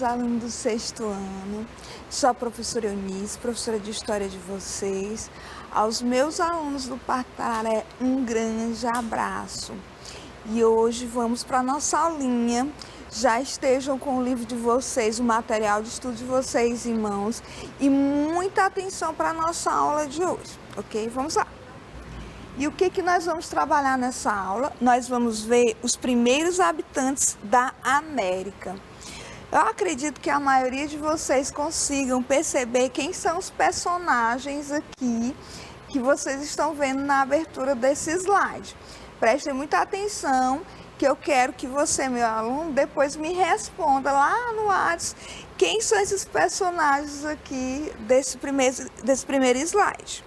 alunos do sexto ano. Sou a professora Eunice, professora de História de vocês. Aos meus alunos do Partaré, um grande abraço. E hoje vamos para a nossa aulinha. Já estejam com o livro de vocês, o material de estudo de vocês em mãos. E muita atenção para a nossa aula de hoje, ok? Vamos lá. E o que nós vamos trabalhar nessa aula? Nós vamos ver os primeiros habitantes da América. Eu acredito que a maioria de vocês consigam perceber quem são os personagens aqui que vocês estão vendo na abertura desse slide. Prestem muita atenção, que eu quero que você, meu aluno, depois me responda lá no WhatsApp quem são esses personagens aqui desse primeiro slide.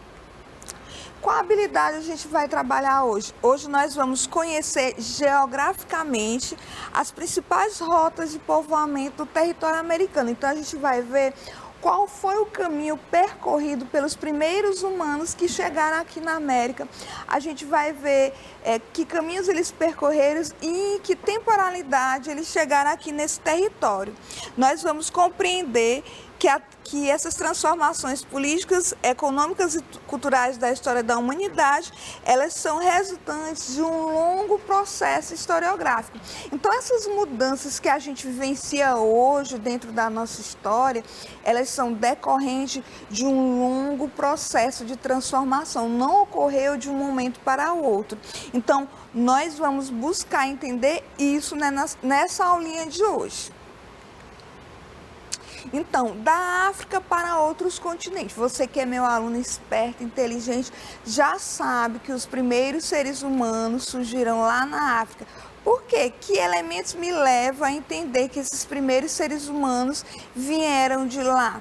Qual habilidade a gente vai trabalhar hoje? Hoje nós vamos conhecer geograficamente as principais rotas de povoamento do território americano. Então a gente vai ver qual foi o caminho percorrido pelos primeiros humanos que chegaram aqui na América. A gente vai ver que caminhos eles percorreram e em que temporalidade eles chegaram aqui nesse território. Nós vamos compreender que essas transformações políticas, econômicas e culturais da história da humanidade, elas são resultantes de um longo processo historiográfico. Então, essas mudanças que a gente vivencia hoje dentro da nossa história, elas são decorrentes de um longo processo de transformação, não ocorreu de um momento para o outro. Então, nós vamos buscar entender isso nessa aulinha de hoje. Então, da África para outros continentes. Você que é meu aluno esperto, inteligente, já sabe que os primeiros seres humanos surgiram lá na África. Por quê? Que elementos me levam a entender que esses primeiros seres humanos vieram de lá?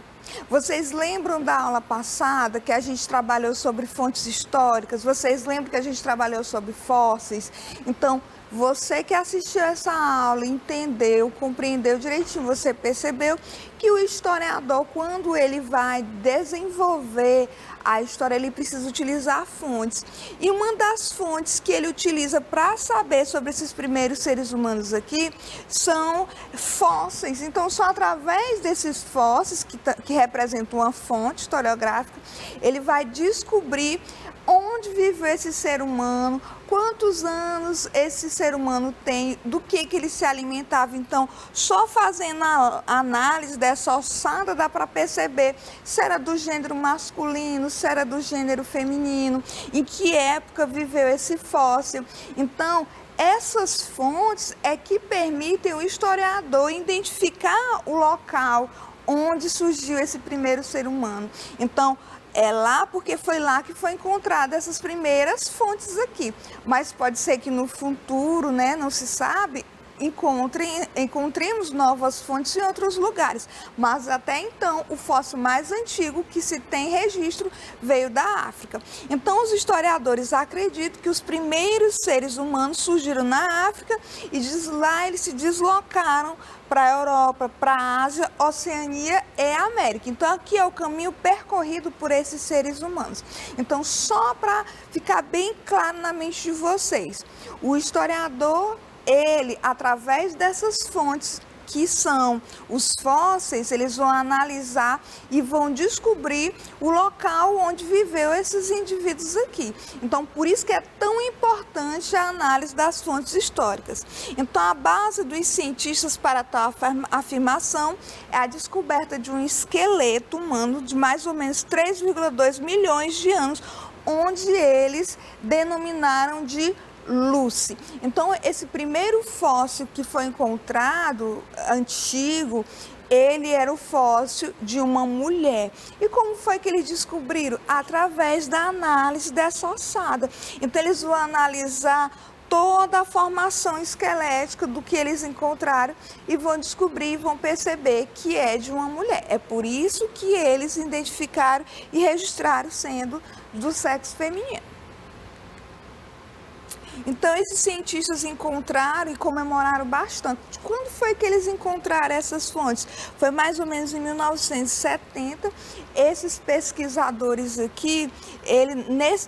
Vocês lembram da aula passada que a gente trabalhou sobre fontes históricas? Vocês lembram que a gente trabalhou sobre fósseis? Então, você que assistiu essa aula, entendeu, compreendeu direitinho, você percebeu que o historiador, quando ele vai desenvolver a história, ele precisa utilizar fontes. E uma das fontes que ele utiliza para saber sobre esses primeiros seres humanos aqui são fósseis. Então, só através desses fósseis, que representam uma fonte historiográfica, ele vai descobrir onde viveu esse ser humano, quantos anos esse ser humano tem, do que ele se alimentava. Então, só fazendo a análise dessa ossada dá para perceber se era do gênero masculino, se era do gênero feminino, em que época viveu esse fóssil. Então, essas fontes é que permitem o historiador identificar o local onde surgiu esse primeiro ser humano. Então, é lá porque foi lá que foi encontrada essas primeiras fontes aqui. Mas pode ser que no futuro, né, não se sabe, encontremos novas fontes em outros lugares. Mas até então, o fóssil mais antigo que se tem registro veio da África. Então, os historiadores acreditam que os primeiros seres humanos surgiram na África e de lá eles se deslocaram para a Europa, para a Ásia, Oceania e América. Então, aqui é o caminho percorrido por esses seres humanos. Então, só para ficar bem claro na mente de vocês, o historiador, ele, através dessas fontes, que são os fósseis, eles vão analisar e vão descobrir o local onde viveu esses indivíduos aqui. Então, por isso que é tão importante a análise das fontes históricas. Então, a base dos cientistas para tal afirmação é a descoberta de um esqueleto humano de mais ou menos 3,2 milhões de anos, onde eles denominaram de Lucy. Então, esse primeiro fóssil que foi encontrado, antigo, ele era o fóssil de uma mulher. E como foi que eles descobriram? Através da análise dessa ossada. Então, eles vão analisar toda a formação esquelética do que eles encontraram e vão descobrir e vão perceber que é de uma mulher. É por isso que eles identificaram e registraram sendo do sexo feminino. Então, esses cientistas encontraram e comemoraram bastante. Quando foi que eles encontraram essas fontes? Foi mais ou menos em 1970. Esses pesquisadores aqui,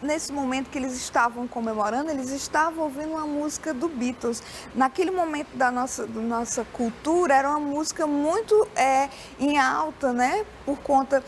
nesse momento que eles estavam comemorando, eles estavam ouvindo uma música do Beatles. Naquele momento da nossa cultura, era uma música muito em alta, né? Por conta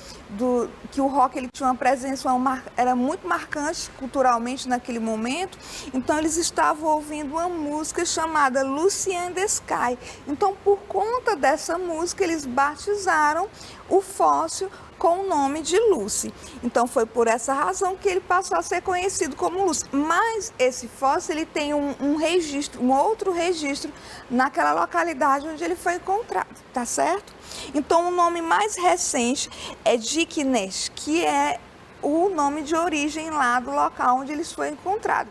que o rock ele tinha uma presença, era muito marcante culturalmente naquele momento. Então, eles estavam ouvindo uma música chamada Lucy in the Sky. Então, por conta dessa música, eles batizaram o fóssil com o nome de Lucy. Então, foi por essa razão que ele passou a ser conhecido como Lucy. Mas esse fóssil ele tem um outro registro naquela localidade onde ele foi encontrado, tá certo? Então, o nome mais recente é Dickness, que é o nome de origem lá do local onde ele foi encontrado.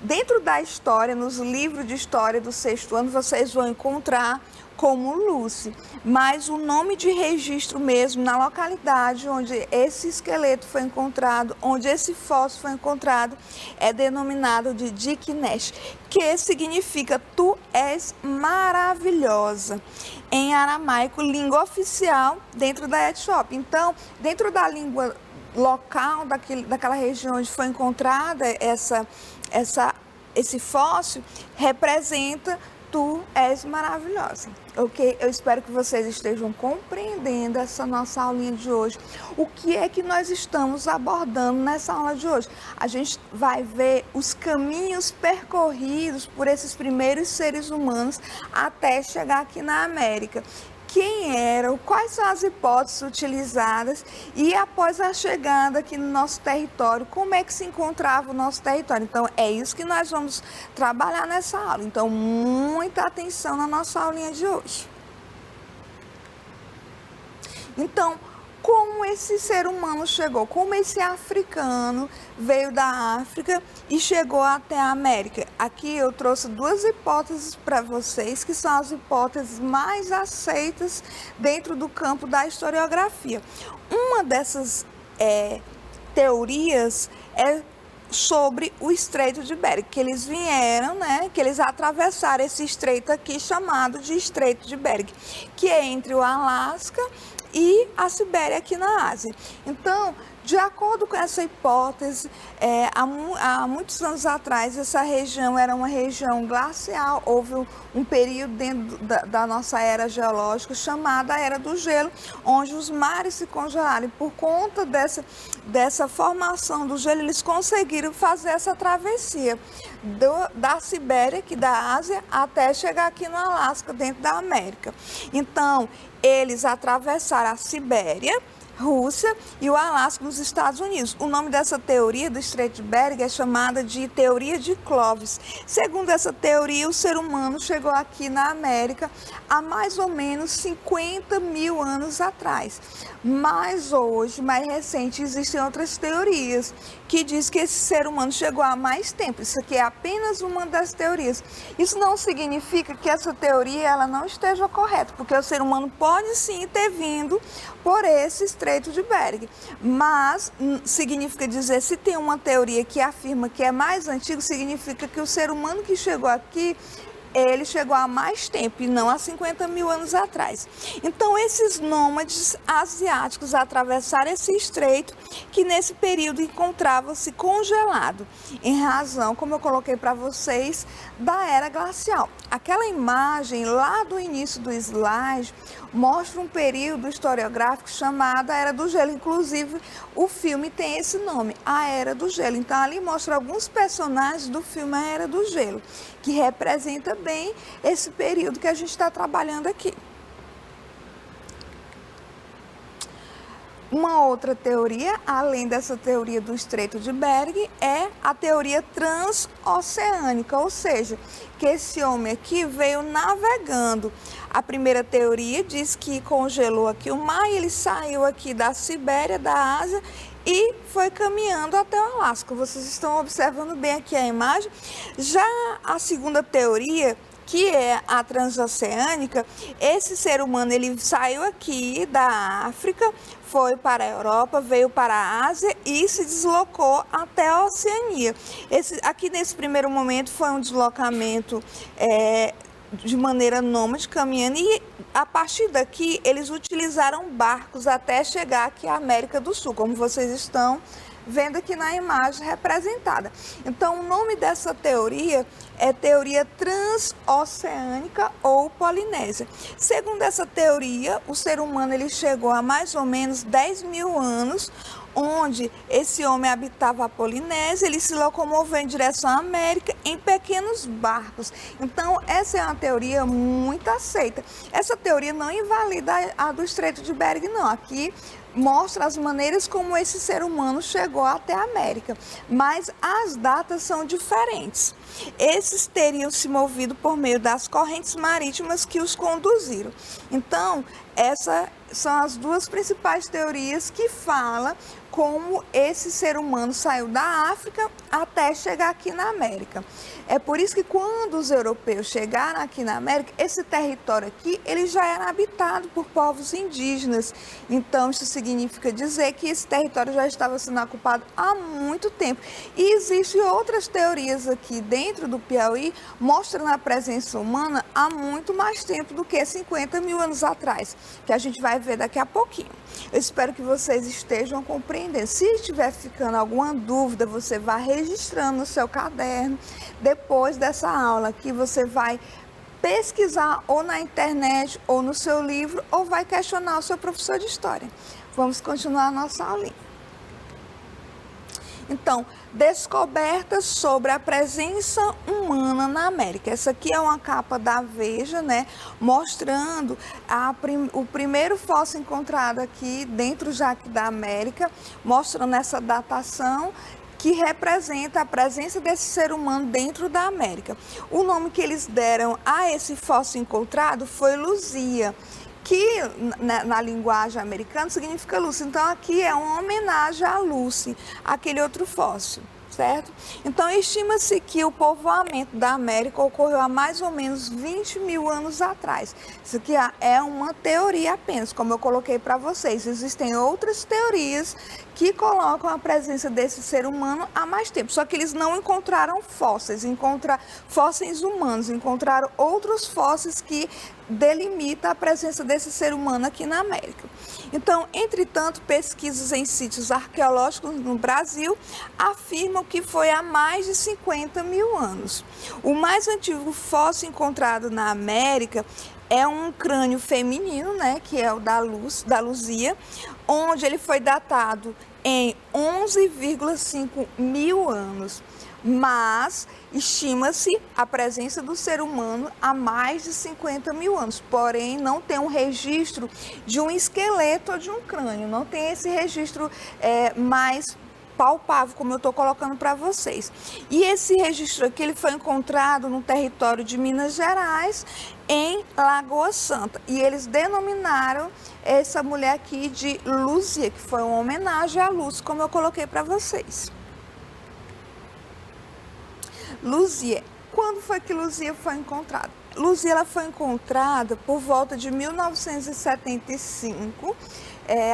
Dentro da história, nos livros de história do 6º ano, vocês vão encontrar como Lucy, mas o nome de registro mesmo na localidade onde esse esqueleto foi encontrado, onde esse fóssil foi encontrado, é denominado de Dickness, que significa tu és maravilhosa, em aramaico, língua oficial dentro da Etiópia. Então, dentro da língua local daquela região onde foi encontrada esse fóssil, representa tu és maravilhosa, ok? Eu espero que vocês estejam compreendendo essa nossa aulinha de hoje. O que é que nós estamos abordando nessa aula de hoje? A gente vai ver os caminhos percorridos por esses primeiros seres humanos até chegar aqui na América. Quem eram, quais são as hipóteses utilizadas e após a chegada aqui no nosso território, como é que se encontrava o nosso território. Então, é isso que nós vamos trabalhar nessa aula. Então, muita atenção na nossa aulinha de hoje. Então, como esse ser humano chegou, como esse africano veio da África e chegou até a América. Aqui eu trouxe duas hipóteses para vocês, que são as hipóteses mais aceitas dentro do campo da historiografia. Uma dessas teorias é sobre o Estreito de Bering, que eles vieram, né, que eles atravessaram esse estreito aqui chamado de Estreito de Bering, que é entre o Alasca e a Sibéria aqui na Ásia. Então, de acordo com essa hipótese, há muitos anos atrás, essa região era uma região glacial. Houve um período dentro da nossa era geológica chamada Era do Gelo, onde os mares se congelaram. E por conta dessa formação do gelo, eles conseguiram fazer essa travessia da Sibéria, aqui da Ásia, até chegar aqui no Alasca, dentro da América. Então, eles atravessaram a Sibéria, Rússia e o Alasca nos Estados Unidos. O nome dessa teoria do Estreito de Bering é chamada de teoria de Clovis. Segundo essa teoria, o ser humano chegou aqui na América há mais ou menos 50 mil anos atrás. Mas hoje, mais recente, existem outras teorias que diz que esse ser humano chegou há mais tempo. Isso aqui é apenas uma das teorias. Isso não significa que essa teoria ela não esteja correta, porque o ser humano pode sim ter vindo por esse Estreito de Bering. Mas significa dizer, se tem uma teoria que afirma que é mais antigo, significa que o ser humano que chegou aqui, ele chegou há mais tempo e não há 50 mil anos atrás. Então, esses nômades asiáticos atravessaram esse estreito que nesse período encontrava-se congelado, em razão, como eu coloquei para vocês, da era glacial. Aquela imagem lá do início do slide mostra um período historiográfico chamado a Era do Gelo. Inclusive, o filme tem esse nome, a Era do Gelo. Então, ali mostra alguns personagens do filme A Era do Gelo, que representa bem esse período que a gente está trabalhando aqui. Uma outra teoria, além dessa teoria do Estreito de Bering, é a teoria transoceânica, ou seja, que esse homem aqui veio navegando. A primeira teoria diz que congelou aqui o mar e ele saiu aqui da Sibéria, da Ásia, e foi caminhando até o Alasca. Vocês estão observando bem aqui a imagem. Já a segunda teoria que é a transoceânica, esse ser humano ele saiu aqui da África, foi para a Europa, veio para a Ásia e se deslocou até a Oceania. Aqui nesse primeiro momento foi um deslocamento de maneira nômade, caminhando, e a partir daqui eles utilizaram barcos até chegar aqui à América do Sul, como vocês estão vendo aqui na imagem representada. Então, o nome dessa teoria é teoria transoceânica ou polinésia. Segundo essa teoria, o ser humano ele chegou a mais ou menos 10 mil anos, onde esse homem habitava a Polinésia, ele se locomoveu em direção à América em pequenos barcos. Então, essa é uma teoria muito aceita. Essa teoria não invalida a do Estreito de Bering, não. Aqui mostra as maneiras como esse ser humano chegou até a América, mas as datas são diferentes. Esses teriam se movido por meio das correntes marítimas que os conduziram. Então, essas são as duas principais teorias que falam como esse ser humano saiu da África até chegar aqui na América. É por isso que quando os europeus chegaram aqui na América, esse território aqui ele já era habitado por povos indígenas. Então, isso significa dizer que esse território já estava sendo ocupado há muito tempo. E existem outras teorias aqui dentro do Piauí mostrando a presença humana há muito mais tempo do que 50 mil anos atrás, que a gente vai ver daqui a pouquinho. Eu espero que vocês estejam compreendendo. Se estiver ficando alguma dúvida, você vai registrando no seu caderno. Depois dessa aula aqui, você vai pesquisar ou na internet ou no seu livro ou vai questionar o seu professor de história. Vamos continuar a nossa aulinha. Então, descobertas sobre a presença humana na América. Essa aqui é uma capa da Veja, né, mostrando o primeiro fóssil encontrado aqui dentro já aqui da América, mostrando essa datação que representa a presença desse ser humano dentro da América. O nome que eles deram a esse fóssil encontrado foi Luzia, que na linguagem americana significa Lucy. Então, aqui é uma homenagem a Lucy, aquele outro fóssil, certo? Então, estima-se que o povoamento da América ocorreu há mais ou menos 20 mil anos atrás. Isso aqui é uma teoria apenas, como eu coloquei para vocês. Existem outras teorias que colocam a presença desse ser humano há mais tempo. Só que eles não encontraram fósseis, fósseis humanos, encontraram outros fósseis que delimitam a presença desse ser humano aqui na América. Então, entretanto, pesquisas em sítios arqueológicos no Brasil afirmam que foi há mais de 50 mil anos. O mais antigo fóssil encontrado na América é um crânio feminino, né, que é o da Luzia, onde ele foi datado em 11,5 mil anos. Mas estima-se a presença do ser humano há mais de 50 mil anos, porém não tem um registro de um esqueleto ou de um crânio, não tem esse registro mais palpável, como eu estou colocando para vocês. E esse registro aqui ele foi encontrado no território de Minas Gerais, em Lagoa Santa, e eles denominaram essa mulher aqui de Luzia, que foi uma homenagem à luz, como eu coloquei para vocês. Luzia. Quando foi que Luzia foi encontrada? Luzia ela foi encontrada por volta de 1975,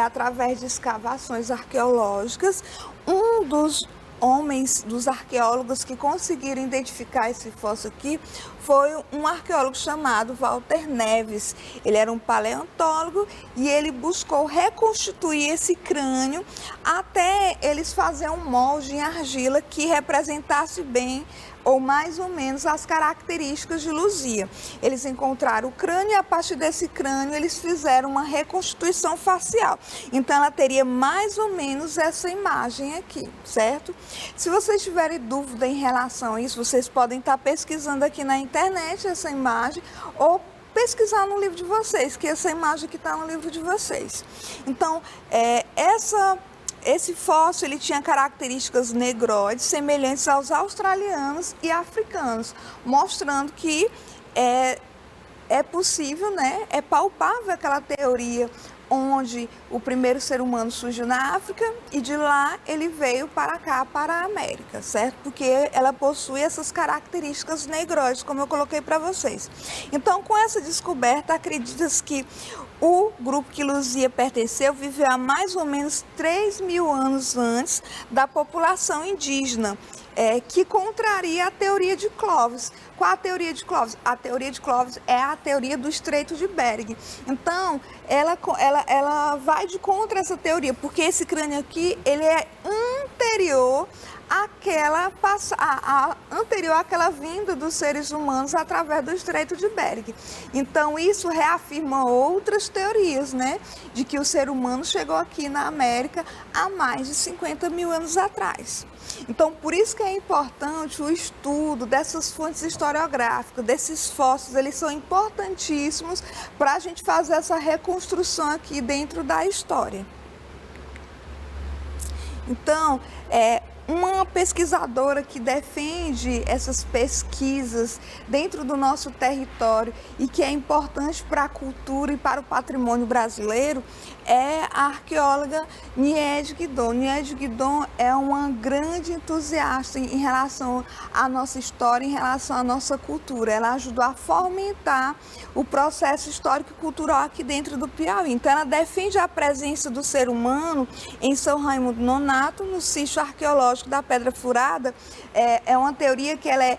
através de escavações arqueológicas. Um dos homens, dos arqueólogos que conseguiram identificar esse fóssil aqui, foi um arqueólogo chamado Walter Neves. Ele era um paleontólogo e ele buscou reconstituir esse crânio até eles fazerem um molde em argila que representasse bem ou mais ou menos as características de Luzia. Eles encontraram o crânio e a partir desse crânio eles fizeram uma reconstituição facial. Então ela teria mais ou menos essa imagem aqui, certo? Se vocês tiverem dúvida em relação a isso, vocês podem estar pesquisando aqui na internet essa imagem ou pesquisar no livro de vocês, que essa imagem aqui está no livro de vocês. Então, esse fóssil ele tinha características negroides semelhantes aos australianos e africanos, mostrando que é possível, né, é palpável aquela teoria onde o primeiro ser humano surgiu na África e de lá ele veio para cá, para a América, certo? Porque ela possui essas características negroides, como eu coloquei para vocês. Então, com essa descoberta, acredita-se que o grupo que Luzia pertenceu viveu há mais ou menos 3.000 anos antes da população indígena, que contraria a teoria de Clovis. Qual a teoria de Clovis? A teoria de Clovis é a teoria do Estreito de Bering. Então, ela vai de contra essa teoria, porque esse crânio aqui, ele é anterior àquela vinda dos seres humanos através do Estreito de Bering. Então, isso reafirma outras teorias, né? De que o ser humano chegou aqui na América há mais de 50.000 anos atrás. Então, por isso que é importante o estudo dessas fontes historiográficas, desses fósseis, eles são importantíssimos para a gente fazer essa reconstrução aqui dentro da história. Então, uma pesquisadora que defende essas pesquisas dentro do nosso território e que é importante para a cultura e para o patrimônio brasileiro é a arqueóloga Niede Guidon. Niede Guidon é uma grande entusiasta em relação à nossa história, em relação à nossa cultura. Ela ajudou a fomentar o processo histórico e cultural aqui dentro do Piauí. Então, ela defende a presença do ser humano em São Raimundo Nonato, no sítio arqueológico da Pedra Furada. É uma teoria que ela é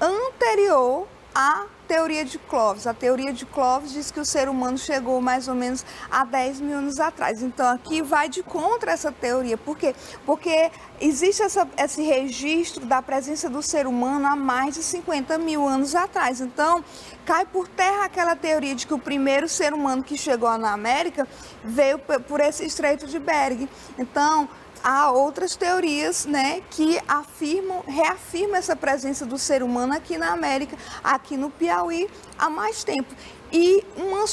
anterior à teoria de Clovis. A teoria de Clovis diz que o ser humano chegou mais ou menos há 10.000 anos atrás. Então, aqui vai de contra essa teoria. Por quê? Porque existe esse registro da presença do ser humano há mais de 50.000 anos atrás. Então, cai por terra aquela teoria de que o primeiro ser humano que chegou na América veio por esse Estreito de Bering. Então, há outras teorias, né, que reafirmam essa presença do ser humano aqui na América, aqui no Piauí, há mais tempo. E uma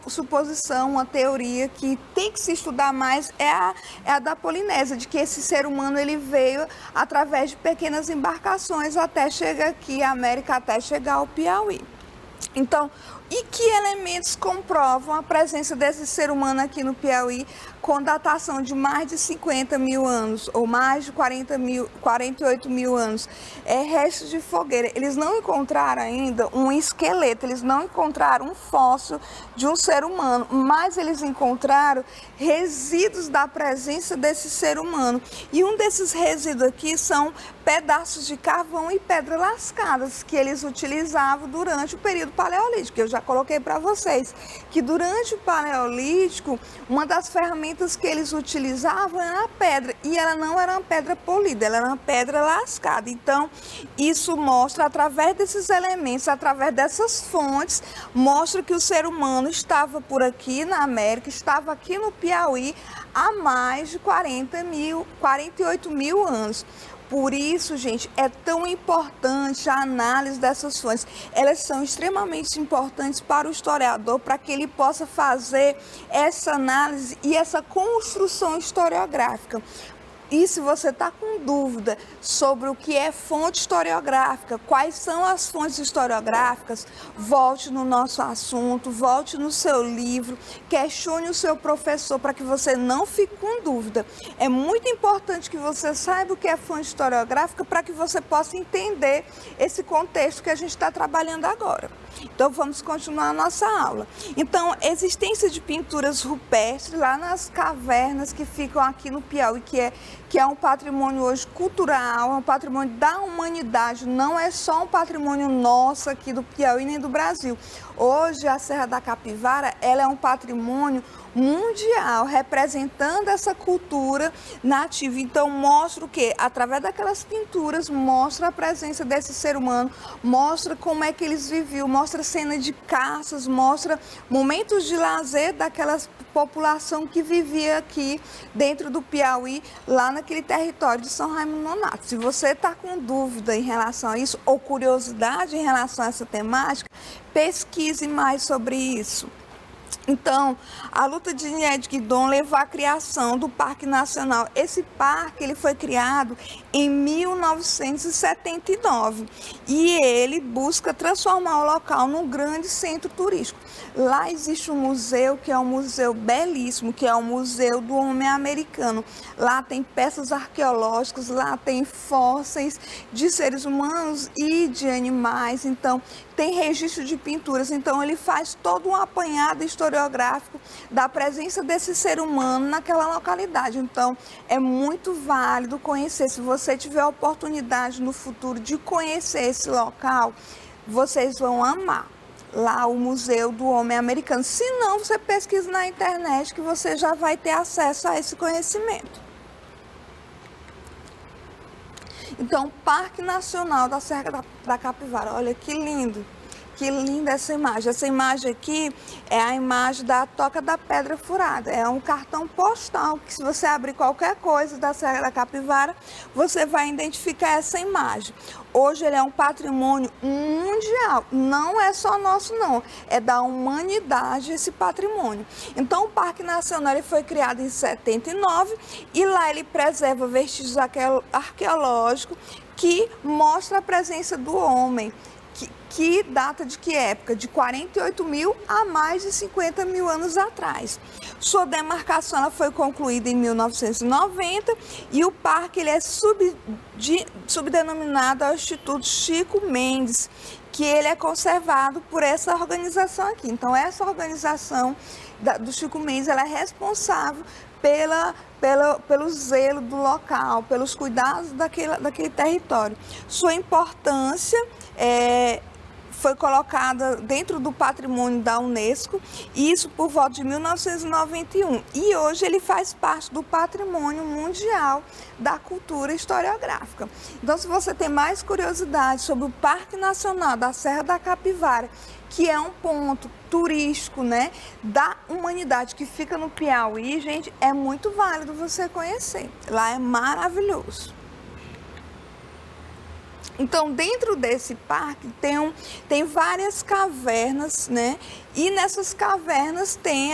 suposição, uma teoria que tem que se estudar mais é a da Polinésia, de que esse ser humano ele veio através de pequenas embarcações até chegar aqui à América, até chegar ao Piauí. Então, e que elementos comprovam a presença desse ser humano aqui no Piauí com datação de mais de 50.000 anos ou mais de 48.000 anos? Restos de fogueira. Eles não encontraram ainda um esqueleto, eles não encontraram um fóssil de um ser humano, mas eles encontraram resíduos da presença desse ser humano. E um desses resíduos aqui são pedaços de carvão e pedras lascadas que eles utilizavam durante o período paleolítico. Eu já coloquei para vocês que durante o Paleolítico, uma das ferramentas que eles utilizavam era a pedra, e ela não era uma pedra polida, ela era uma pedra lascada. Então, isso mostra, através desses elementos, através dessas fontes, mostra que o ser humano estava por aqui na América, estava aqui no Piauí há mais de 48.000 anos. Por isso, gente, é tão importante a análise dessas fontes. Elas são extremamente importantes para o historiador, para que ele possa fazer essa análise e essa construção historiográfica. E se você está com dúvida sobre o que é fonte historiográfica, quais são as fontes historiográficas, volte no nosso assunto, volte no seu livro, questione o seu professor para que você não fique com dúvida. É muito importante que você saiba o que é fonte historiográfica para que você possa entender esse contexto que a gente está trabalhando agora. Então, vamos continuar a nossa aula. Então, existência de pinturas rupestres lá nas cavernas que ficam aqui no Piauí, que é um patrimônio hoje cultural, é um patrimônio da humanidade, não é só um patrimônio nosso aqui do Piauí nem do Brasil. Hoje, a Serra da Capivara, ela é um patrimônio mundial, representando essa cultura nativa. Então, mostra o quê? Através daquelas pinturas, mostra a presença desse ser humano, mostra como é que eles viviam, mostra cena de caças, mostra momentos de lazer daquela população que vivia aqui dentro do Piauí, lá naquele território de São Raimundo Nonato. Se você está com dúvida em relação a isso, ou curiosidade em relação a essa temática, pesquise mais sobre isso. Então, a luta de Guidon levou à criação do Parque Nacional. Esse parque ele foi criado em 1979 e ele busca transformar o local num grande centro turístico. Lá existe um museu que é um museu belíssimo, que é o Museu do Homem Americano. Lá tem peças arqueológicas, lá tem fósseis de seres humanos e de animais. Então, tem registro de pinturas, então ele faz todo um apanhado historiográfico da presença desse ser humano naquela localidade. Então é muito válido conhecer. Se você tiver a oportunidade no futuro de conhecer esse local, vocês vão amar. Lá o Museu do Homem Americano. Se não, você pesquisa na internet que você já vai ter acesso a esse conhecimento. Então, Parque Nacional da Serra da Capivara, olha que lindo. Que linda essa imagem. Essa imagem aqui é a imagem da Toca da Pedra Furada. É um cartão postal que, se você abrir qualquer coisa da Serra da Capivara, você vai identificar essa imagem. Hoje ele é um patrimônio mundial. Não é só nosso, não. É da humanidade esse patrimônio. Então, o Parque Nacional ele foi criado em 79 e lá ele preserva vestígios arqueológicos que mostram a presença do homem. Que data de que época? De 48 mil a mais de 50 mil anos atrás. Sua demarcação ela foi concluída em 1990 e o parque ele é subdenominado ao Instituto Chico Mendes, que ele é conservado por essa organização aqui. Então, essa organização do Chico Mendes ela é responsável pelo zelo do local, pelos cuidados daquele território. Sua importância foi colocada dentro do patrimônio da Unesco, isso por volta de 1991. E hoje ele faz parte do patrimônio mundial da cultura historiográfica. Então, se você tem mais curiosidade sobre o Parque Nacional da Serra da Capivara, que é um ponto turístico, né, da humanidade que fica no Piauí, gente, é muito válido você conhecer. Lá é maravilhoso. Então, dentro desse parque tem várias cavernas, né? E nessas cavernas tem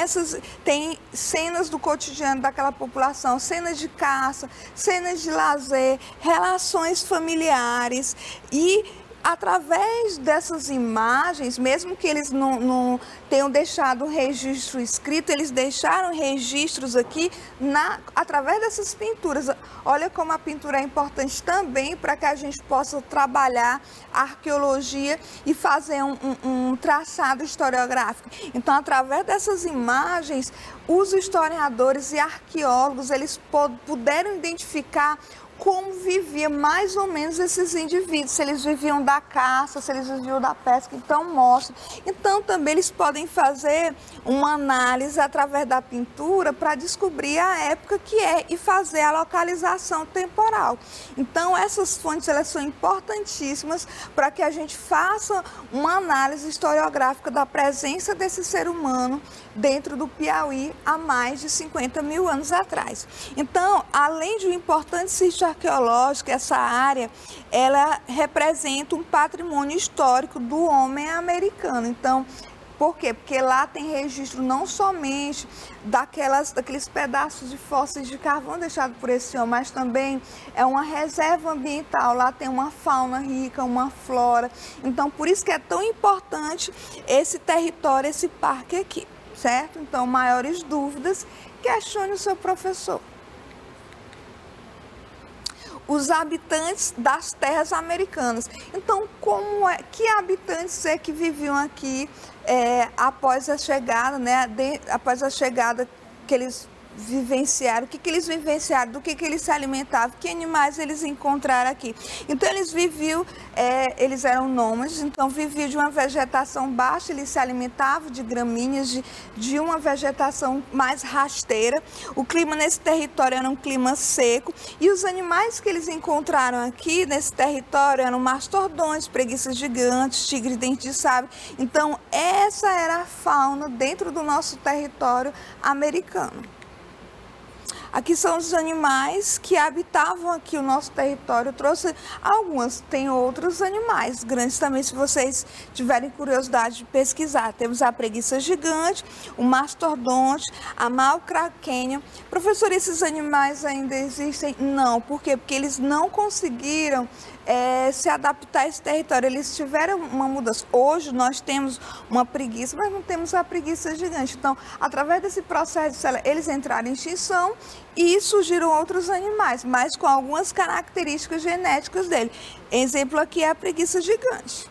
cenas do cotidiano daquela população, cenas de caça, cenas de lazer, relações familiares e através dessas imagens, mesmo que eles não tenham deixado um registro escrito, eles deixaram registros aqui através dessas pinturas. Olha como a pintura é importante também para que a gente possa trabalhar a arqueologia e fazer um traçado historiográfico. Então, através dessas imagens, os historiadores e arqueólogos, eles puderam identificar como vivia mais ou menos esses indivíduos, se eles viviam da caça, se eles viviam da pesca, então mostra. Então também eles podem fazer uma análise através da pintura para descobrir a época que é e fazer a localização temporal. Então essas fontes elas são importantíssimas para que a gente faça uma análise historiográfica da presença desse ser humano dentro do Piauí há mais de 50 mil anos atrás. Então, além de um importante sítio arqueológico, essa área, ela representa um patrimônio histórico do homem americano. Então, por quê? Porque lá tem registro não somente daqueles pedaços de fósseis de carvão deixados por esse homem, mas também é uma reserva ambiental, lá tem uma fauna rica, uma flora. Então, por isso que é tão importante esse território, esse parque aqui. Certo? Então, maiores dúvidas, questione o seu professor. Os habitantes das terras americanas. Então, que habitantes é que viviam aqui após a chegada, né? Após a chegada que eles vivenciaram, o que eles vivenciaram, do que eles se alimentavam, que animais eles encontraram aqui. Então eles viviam, eles eram nômades, então viviam de uma vegetação baixa, eles se alimentavam de gramíneas, de uma vegetação mais rasteira. O clima nesse território era um clima seco e os animais que eles encontraram aqui nesse território eram mastodontes, preguiças gigantes, tigres dentes de sabre. Então essa era a fauna dentro do nosso território americano. Aqui são os animais que habitavam aqui o nosso território. Eu trouxe algumas, tem outros animais grandes também, se vocês tiverem curiosidade de pesquisar. Temos a preguiça gigante, o mastodonte, a malcraquênia. Professor, esses animais ainda existem? Não, por quê? Porque eles não conseguiram se adaptar a esse território. Eles tiveram uma mudança. Hoje nós temos uma preguiça, mas não temos a preguiça gigante. Então, através desse processo, eles entraram em extinção e surgiram outros animais, mas com algumas características genéticas dele. Exemplo aqui é a preguiça gigante.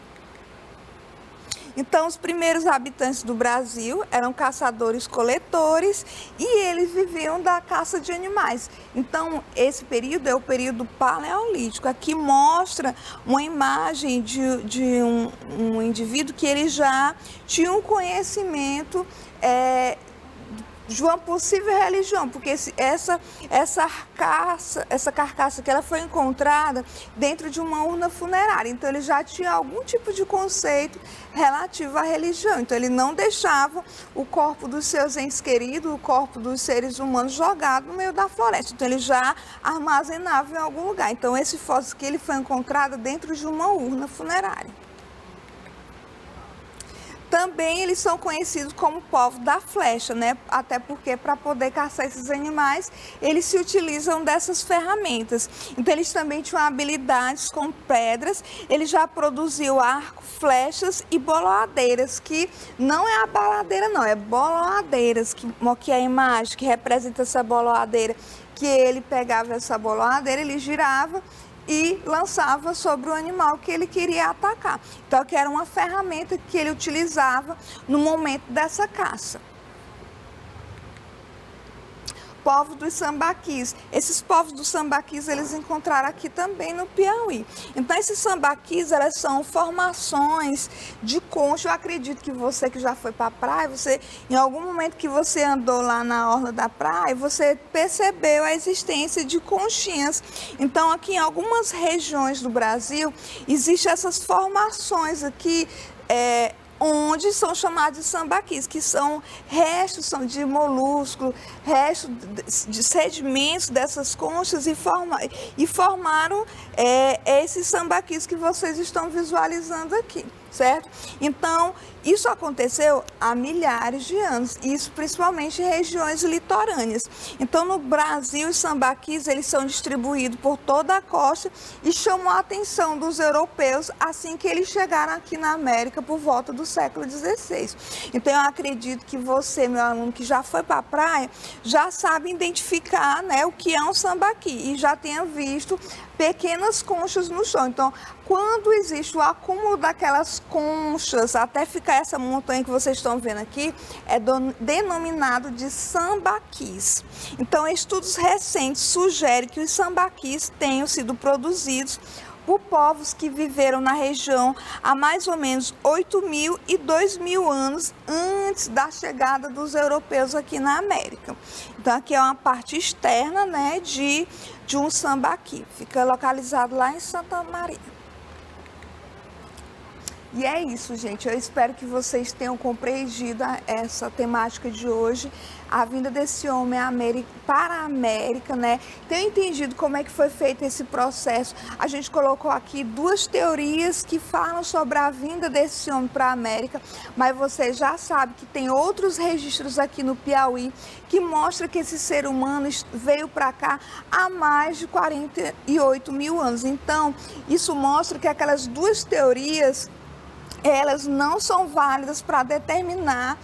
Então, os primeiros habitantes do Brasil eram caçadores-coletores e eles viviam da caça de animais. Então, esse período é o período paleolítico. Aqui mostra uma imagem de um indivíduo que ele já tinha um conhecimento de uma possível religião, porque essa carcaça que ela foi encontrada dentro de uma urna funerária, então ele já tinha algum tipo de conceito relativo à religião, então ele não deixava o corpo dos seus entes queridos, o corpo dos seres humanos jogado no meio da floresta, então ele já armazenava em algum lugar. Então esse fóssil que ele foi encontrado dentro de uma urna funerária. Também eles são conhecidos como povo da flecha, né? Até porque para poder caçar esses animais, eles se utilizam dessas ferramentas. Então eles também tinham habilidades com pedras, eles já produziam arco, flechas e boloadeiras, que não é a baladeira não, é boloadeiras, que é a imagem que representa essa boloadeira, que ele pegava essa boloadeira, ele girava e lançava sobre o animal que ele queria atacar. Então, que era uma ferramenta que ele utilizava no momento dessa caça. Povos dos sambaquis. Esses povos dos sambaquis, eles encontraram aqui também no Piauí. Então, esses sambaquis, elas são formações de concha. Eu acredito que você que já foi para a praia, em algum momento que você andou lá na orla da praia, você percebeu a existência de conchinhas. Então, aqui em algumas regiões do Brasil, existem essas formações aqui, onde são chamados de sambaquis, que são restos de moluscos, restos de sedimentos dessas conchas e formaram esses sambaquis que vocês estão visualizando aqui, certo? Então, isso aconteceu há milhares de anos, isso principalmente em regiões litorâneas. Então, no Brasil, os sambaquis, eles são distribuídos por toda a costa e chamam a atenção dos europeus assim que eles chegaram aqui na América por volta do século XVI. Então, eu acredito que você, meu aluno, que já foi para a praia, já sabe identificar, né, o que é um sambaqui e já tenha visto pequenas conchas no chão. Então, quando existe o acúmulo daquelas conchas, até ficar essa montanha que vocês estão vendo aqui, é denominado de sambaquis. Então, estudos recentes sugerem que os sambaquis tenham sido produzidos por povos que viveram na região há mais ou menos 8.000 e 2.000 anos antes da chegada dos europeus aqui na América. Então, aqui é uma parte externa, né, de um sambaqui. Fica localizado lá em Santa Maria. E é isso, gente. Eu espero que vocês tenham compreendido essa temática de hoje, a vinda desse homem para a América, né? Tenham entendido como é que foi feito esse processo. A gente colocou aqui duas teorias que falam sobre a vinda desse homem para a América, mas você já sabe que tem outros registros aqui no Piauí que mostram que esse ser humano veio para cá há mais de 48.000 anos. Então, isso mostra que aquelas duas teorias, elas não são válidas para determinar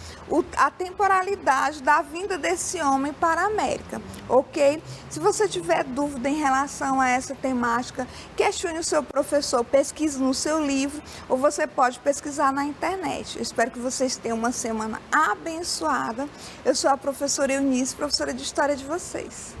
a temporalidade da vinda desse homem para a América, ok? Se você tiver dúvida em relação a essa temática, questione o seu professor, pesquise no seu livro ou você pode pesquisar na internet. Eu espero que vocês tenham uma semana abençoada. Eu sou a professora Eunice, professora de História de vocês.